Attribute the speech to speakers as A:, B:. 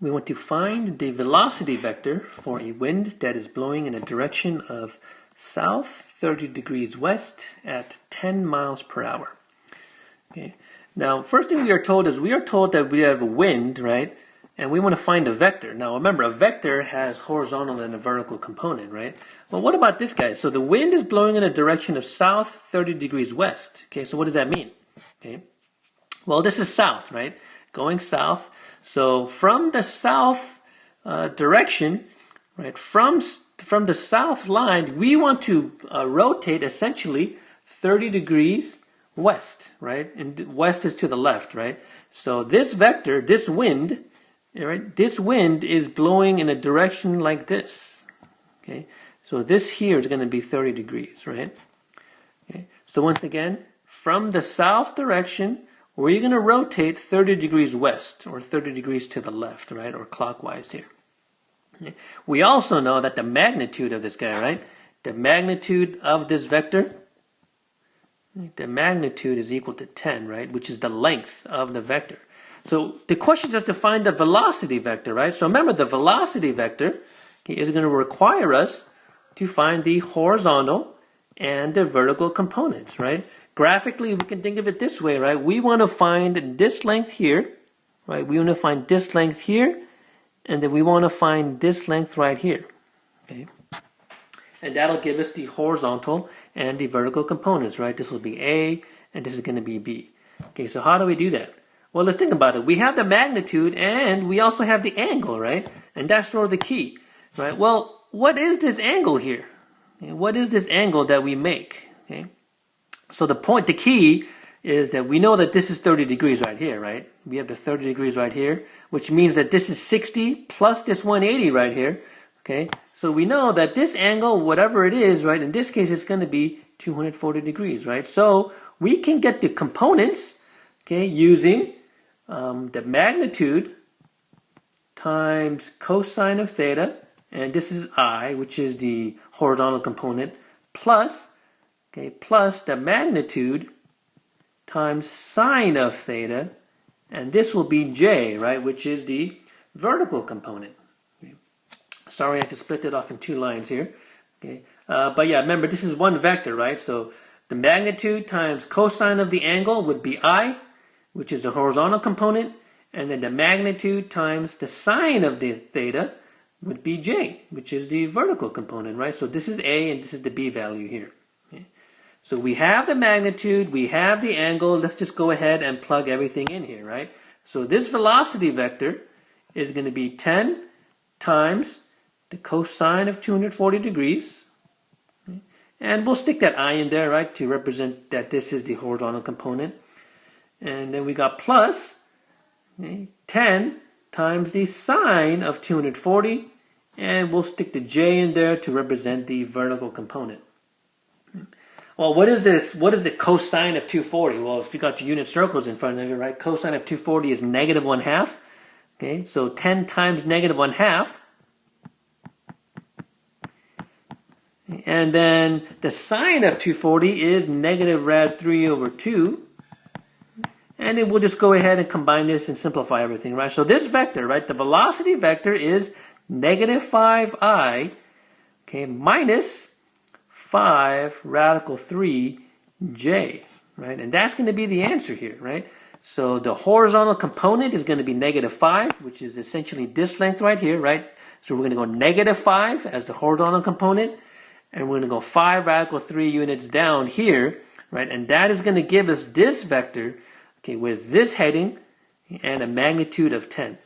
A: we want to find the velocity vector for a wind that is blowing in a direction of south 30 degrees west at 10 miles per hour. Okay. Now, first thing we are told is we have a wind, right? And we want to find a vector. Now, remember, a vector has horizontal and a vertical component, right? Well, what about this guy? So the wind is blowing in a direction of south 30 degrees west. Okay, so what does that mean? Okay. Well, this is south, right? Going south. So from the south direction, right, from the south line, we want to rotate essentially 30 degrees west, right? And west is to the left, right? So this vector, this wind, right, this wind is blowing in a direction like this. Okay, so this here is going to be 30 degrees, right? Okay, so once again, from the south direction, we're going to rotate 30 degrees west, or 30 degrees to the left, right, or clockwise here. Okay. We also know that the magnitude of this guy, right, the magnitude of this vector, the magnitude is equal to 10, right, which is the length of the vector. So the question is just to find the velocity vector, right? So remember, the velocity vector, okay, is going to require us to find the horizontal and the vertical components, right? Graphically, we can think of it this way, right? We want to find this length here, right? We want to find this length here, and then we want to find this length right here, okay? And that'll give us the horizontal and the vertical components, right? This will be A, and this is going to be B. Okay, so how do we do that? Well, let's think about it. We have the magnitude, and we also have the angle, right? And that's sort of the key, right? Well, what is this angle here? Okay, what is this angle that we make? Okay, so the key is that we know that this is 30 degrees right here, right? We have the 30 degrees right here, which means that this is 60 plus this 180 right here. Okay, so we know that this angle, whatever it is, right, in this case, it's going to be 240 degrees, right? So we can get the components, okay, using the magnitude times cosine of theta, and this is I, which is the horizontal component, plus the magnitude times sine of theta, and this will be J, right, which is the vertical component. Okay. Sorry, I had to split it off in two lines here. Okay, but yeah, remember, this is one vector, right? So the magnitude times cosine of the angle would be I, which is the horizontal component, and then the magnitude times the sine of the theta would be J, which is the vertical component, right? So this is A, and this is the B value here. Okay. So we have the magnitude, we have the angle. Let's just go ahead and plug everything in here, right? So this velocity vector is going to be 10 times the cosine of 240 degrees. Okay. And we'll stick that I in there, right, to represent that this is the horizontal component. And then we got plus 10 times the sine of 240, and we'll stick the J in there to represent the vertical component. Well, what is this? What is the cosine of 240? Well, if you got your unit circles in front of you, right, cosine of 240 is negative 1/2. Okay, so 10 times negative 1/2. And then the sine of 240 is negative rad 3 over 2. And then we'll just go ahead and combine this and simplify everything, right? So this vector, right, the velocity vector is negative 5I, okay, minus 5 radical 3J, right? And that's going to be the answer here, right? So the horizontal component is going to be negative 5, which is essentially this length right here, right? So we're going to go negative 5 as the horizontal component, and we're going to go 5 radical 3 units down here, right? And that is going to give us this vector, okay, with this heading and a magnitude of 10.